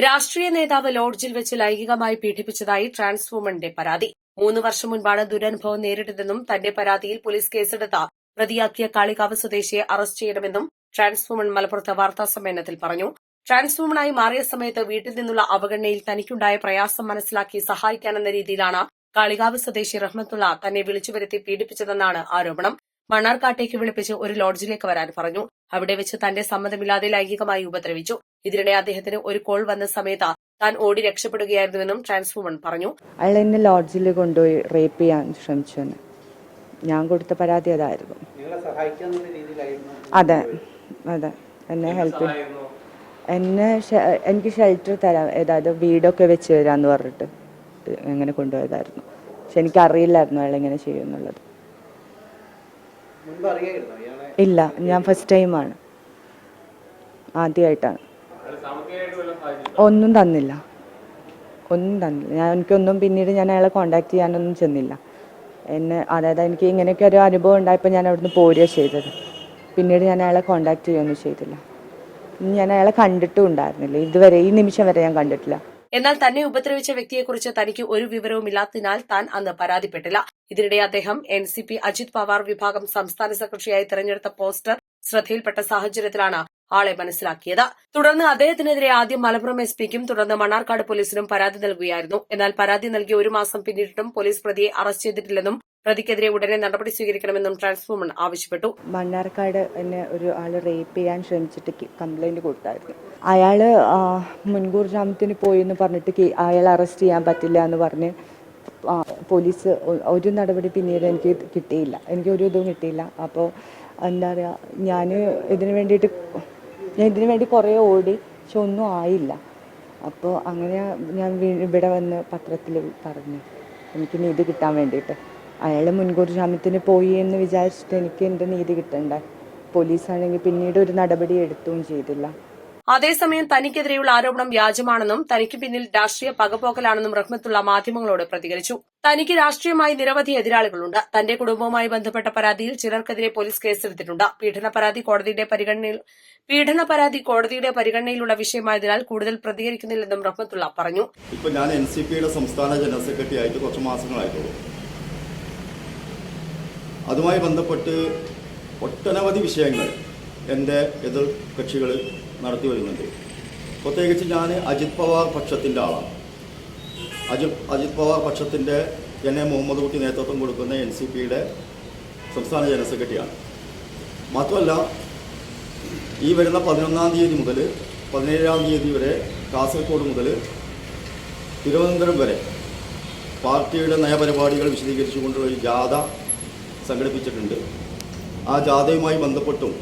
രാഷ്ട്രീയ നേതാവ് ലോഡ്ജിൽ വെച്ച് ലൈംഗികമായി പീഡിപ്പിച്ചതായി ട്രാൻസ് വുമന്റെ പരാതി. 3 വർഷം മുൻപാണ് ദുരനുഭവം നേരിട്ടതെന്നും തന്റെ പരാതിയിൽ പോലീസ് കേസെടുത്ത പ്രതിയാക്കിയ കാളികാവ് സ്വദേശിയെ അറസ്റ്റ് ചെയ്യണമെന്നും ട്രാൻസ് വുമൺ മലപ്പുറത്ത് വാർത്താസമ്മേളനത്തിൽ പറഞ്ഞു. ട്രാൻസ് വുമണായി മാറിയ സമയത്ത് വീട്ടിൽ നിന്നുള്ള അവഗണനയിൽ തനിക്കുണ്ടായ പ്രയാസം മനസ്സിലാക്കി സഹായിക്കാനെന്ന രീതിയിലാണ് കാളികാവ് സ്വദേശി റഹ്മത്തുള്ള തന്നെ വിളിച്ചുവരുത്തി പീഡിപ്പിച്ചതെന്നാണ് ആരോപണം. മണ്ണാർക്കാട്ടേക്ക് വിളിപ്പിച്ച് ഒരു ലോഡ്ജിലേക്ക് വരാൻ പറഞ്ഞു. അവിടെ വെച്ച് തന്റെ സമ്മതമില്ലാതെ ലൈംഗികമായി ഉപദ്രവിച്ചു. ഇതിനിടെ അദ്ദേഹത്തിന് ഒരു കോൾ വന്ന സമയത്ത് താൻ ഓടി രക്ഷപ്പെടുകയായിരുന്നുവെന്നും ട്രാൻസ് വുമൺ പറഞ്ഞു. അയാൾ എന്നെ ലോഡ്ജിൽ കൊണ്ടുപോയി റേപ്പ് ചെയ്യാൻ ശ്രമിച്ചു. ഞാൻ കൊടുത്ത പരാതി അതായിരുന്നു. അതെ അതെ എന്നെ ഹെൽപ്പ് എനിക്ക് ഷെൽട്ടർ തരാം, അതായത് വീടൊക്കെ വെച്ച് തരാമെന്ന് പറഞ്ഞിട്ട് എങ്ങനെ കൊണ്ടുപോയതായിരുന്നു. പക്ഷെ എനിക്കറിയില്ലായിരുന്നു അയാൾ എങ്ങനെ ചെയ്യുമെന്നുള്ളത്. ഇല്ല, ഞാൻ ഫസ്റ്റ് ടൈമാണ്, ആദ്യമായിട്ടാണ്. ഒന്നും തന്നില്ല. എനിക്കൊന്നും പിന്നീട് ഞാൻ അയാളെ കോണ്ടാക്ട് ചെയ്യാനൊന്നും ചെന്നില്ല. അതായത് എനിക്ക് ഇങ്ങനെയൊക്കെ ഒരു അനുഭവം ഉണ്ടായപ്പോൾ ഞാൻ അവിടുന്ന് പോരുക ചെയ്തത്. പിന്നീട് ഞാൻ അയാളെ കോണ്ടാക്ട് ചെയ്യുകയൊന്നും ചെയ്തില്ല. ഞാൻ അയാളെ കണ്ടിട്ടും ഉണ്ടായിരുന്നില്ല. ഇതുവരെ ഈ നിമിഷം വരെ ഞാൻ കണ്ടിട്ടില്ല. എന്നാൽ തന്നെ ഉപദ്രവിച്ച വ്യക്തിയെക്കുറിച്ച് തനിക്ക് ഒരു വിവരവുമില്ലാത്തതിനാൽ താൻ അന്ന് പരാതിപ്പെട്ടില്ല. ഇതിനിടെ അദ്ദേഹം NCP അജിത് പവാർ വിഭാഗം സംസ്ഥാന സെക്രട്ടറിയായി തെരഞ്ഞെടുത്ത പോസ്റ്റർ ശ്രദ്ധയിൽപ്പെട്ട സാഹചര്യത്തിലാണ് ആളെ മനസ്സിലാക്കിയത്. തുടർന്ന് അദ്ദേഹത്തിനെതിരെ ആദ്യം മലപ്പുറം SP-ക്കും തുടർന്ന് മണ്ണാർക്കാട് പോലീസിനും പരാതി നൽകുകയായിരുന്നു. എന്നാൽ പരാതി നൽകി 1 മാസം പിന്നിട്ടിട്ടും പോലീസ് പ്രതിയെ അറസ്റ്റ് ചെയ്തിട്ടില്ലെന്നും പ്രതിക്കെതിരെ ഉടനെ നടപടി സ്വീകരിക്കണമെന്നും ട്രാൻസ് വുമൺ ആവശ്യപ്പെട്ടു. മണ്ണാർക്കാട് എന്നെ ഒരു ആള് റേപ്പ് ചെയ്യാൻ ശ്രമിച്ചിട്ട് കംപ്ലൈന്റ് കൊടുത്തായിരുന്നു. അയാള് മുൻകൂർ ജാമ്യത്തിന് പോയി എന്ന് പറഞ്ഞിട്ട് അയാളെ അറസ്റ്റ് ചെയ്യാൻ പറ്റില്ല എന്ന് പറഞ്ഞ് പോലീസ് ഒരു നടപടി പിന്നീട് എനിക്ക് കിട്ടിയില്ല. എനിക്ക് ഒരു ഇതും കിട്ടിയില്ല. അപ്പോൾ എന്താ പറയുക, ഞാൻ ഇതിനു വേണ്ടി കുറേ ഓടി, പക്ഷെ ഒന്നും ആയില്ല. അപ്പോൾ അങ്ങനെ ഞാൻ ഇവിടെ വന്ന് പത്രത്തിൽ പറഞ്ഞു എനിക്ക് നീതി കിട്ടാൻ വേണ്ടിയിട്ട്. അയാൾ മുൻകൂർ ജാമ്യത്തിന് പോയി എന്ന് വിചാരിച്ചിട്ട് എനിക്ക് എൻ്റെ നീതി കിട്ടണ്ടേ. പോലീസാണെങ്കിൽ പിന്നീട് ഒരു നടപടി എടുത്തുകയും ചെയ്തില്ല. അതേസമയം തനിക്കെതിരെയുള്ള ആരോപണം വ്യാജമാണെന്നും തനിക്ക് പിന്നിൽ രാഷ്ട്രീയ പകപോക്കലാണെന്നും റഹ്മത്തുള്ള മാധ്യമങ്ങളോട് പ്രതികരിച്ചു. തനിക്ക് രാഷ്ട്രീയമായി നിരവധി എതിരാളികളുണ്ട്. തന്റെ കുടുംബവുമായി ബന്ധപ്പെട്ട പരാതിയിൽ ചിലർക്കെതിരെ പോലീസ് കേസെടുത്തിട്ടുണ്ട്. പീഡന പരാതി കോടതിയുടെ പരിഗണനയിലുള്ള വിഷയമായതിനാൽ കൂടുതൽ പ്രതികരിക്കുന്നില്ലെന്നും റഹ്മത്തുള്ള പറഞ്ഞു. ഇപ്പോൾ ഞാൻ NCPയുടെ സംസ്ഥാന ജനറൽ സെക്രട്ടറി ആയിട്ട് കുറച്ച് മാസങ്ങളായിട്ടുള്ളൂ. അതുമായി ബന്ധപ്പെട്ട് ഒട്ടനവധി വിഷയങ്ങൾ എൻ്റെ എതിർ കക്ഷികൾ നടത്തി വരുന്നുണ്ട്. പ്രത്യേകിച്ച് ഞാൻ അജിത് പവാർ പക്ഷത്തിൻ്റെ ആളാണ്. അജിത് പവാർ പക്ഷത്തിൻ്റെ NA മുഹമ്മദ് കുട്ടി നേതൃത്വം കൊടുക്കുന്ന NCPയുടെ സംസ്ഥാന ജനറൽ സെക്രട്ടറിയാണ്. മാത്രമല്ല, ഈ വരുന്ന 11-ാം തീയതി മുതൽ 17-ാം തീയതി വരെ കാസർഗോഡ് മുതൽ തിരുവനന്തപുരം വരെ പാർട്ടിയുടെ നയപരിപാടികൾ വിശദീകരിച്ചുകൊണ്ടുള്ള ഒരു ജാഥ സംഘടിപ്പിച്ചിട്ടുണ്ട്. ആ ജാഥയുമായി ബന്ധപ്പെട്ടും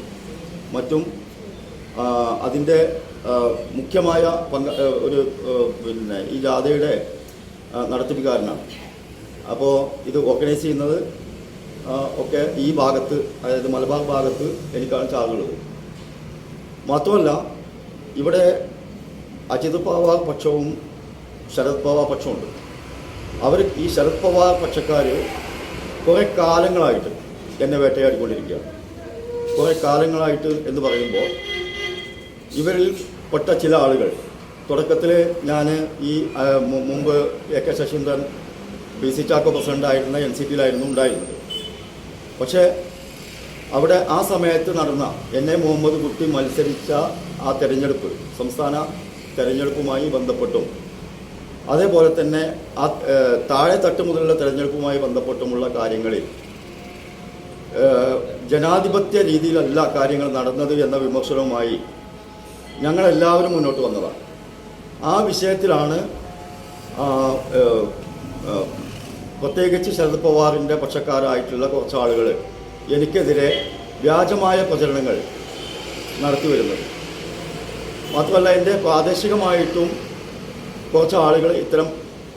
മറ്റും അതിൻ്റെ മുഖ്യമായ ഈ ജാഥയുടെ നടത്തിപ്പുകാരനാണ്. അപ്പോൾ ഇത് ഓർഗനൈസ് ചെയ്യുന്നത് ഒക്കെ ഈ ഭാഗത്ത്, അതായത് മലബാർ ഭാഗത്ത് എനിക്കാണ് ചാർജുള്ളത്. മാത്രമല്ല, ഇവിടെ അജിത് പവാർ പക്ഷവും ശരത് പവാർ പക്ഷമുണ്ട്. ഈ ശരത് പവാർ പക്ഷക്കാർ കുറേ കാലങ്ങളായിട്ട് എന്നെ വേട്ടയാടിക്കൊണ്ടിരിക്കുകയാണ്. കുറേ കാലങ്ങളായിട്ട് എന്ന് പറയുമ്പോൾ ഇവരിൽ പെട്ട ചില ആളുകൾ, തുടക്കത്തിൽ ഞാൻ ഈ മുമ്പ് AK ശശീന്ദ്രൻ PC ചാക്കോ പ്രസിഡൻ്റായിരുന്ന NCPയിലായിരുന്നു ഉണ്ടായിരുന്നത്. പക്ഷേ അവിടെ ആ സമയത്ത് നടന്ന NA മുഹമ്മദ് കുട്ടി മത്സരിച്ച ആ തെരഞ്ഞെടുപ്പ്, സംസ്ഥാന തെരഞ്ഞെടുപ്പുമായി ബന്ധപ്പെട്ടും അതേപോലെ തന്നെ ആ താഴെ തട്ട് മുതലുള്ള തെരഞ്ഞെടുപ്പുമായി ബന്ധപ്പെട്ടുമുള്ള കാര്യങ്ങളിൽ ജനാധിപത്യ രീതിയിലല്ല കാര്യങ്ങൾ നടന്നത് എന്ന വിമർശനവുമായി ഞങ്ങളെല്ലാവരും മുന്നോട്ട് വന്നതാണ്. ആ വിഷയത്തിലാണ് പ്രത്യേകിച്ച് ശരത് പവാറിൻ്റെ പക്ഷക്കാരായിട്ടുള്ള കുറച്ച് ആളുകൾ എനിക്കെതിരെ വ്യാജമായ പ്രചരണങ്ങൾ നടത്തി വരുന്നത്. മാത്രമല്ല, എൻ്റെ പ്രാദേശികമായിട്ടും കുറച്ച് ആളുകൾ ഇത്തരം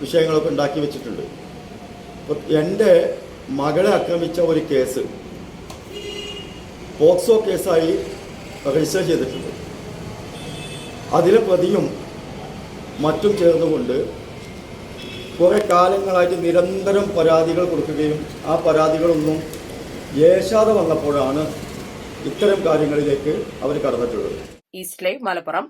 വിഷയങ്ങളൊക്കെ ഉണ്ടാക്കി വെച്ചിട്ടുണ്ട്. എൻ്റെ മകളെ ആക്രമിച്ച ഒരു കേസ് പോക്സോ കേസായി രജിസ്റ്റർ ചെയ്തിട്ടുണ്ട്. അതിലെ പ്രതിയും മറ്റും ചേർന്നുകൊണ്ട് കുറേ കാലങ്ങളായിട്ട് നിരന്തരം പരാതികൾ കൊടുക്കുകയും ആ പരാതികളൊന്നും ഏശാതെ വന്നപ്പോഴാണ് ഇത്തരം കാര്യങ്ങളിലേക്ക് അവർ കടന്നിട്ടുള്ളത്. East live Malappuram.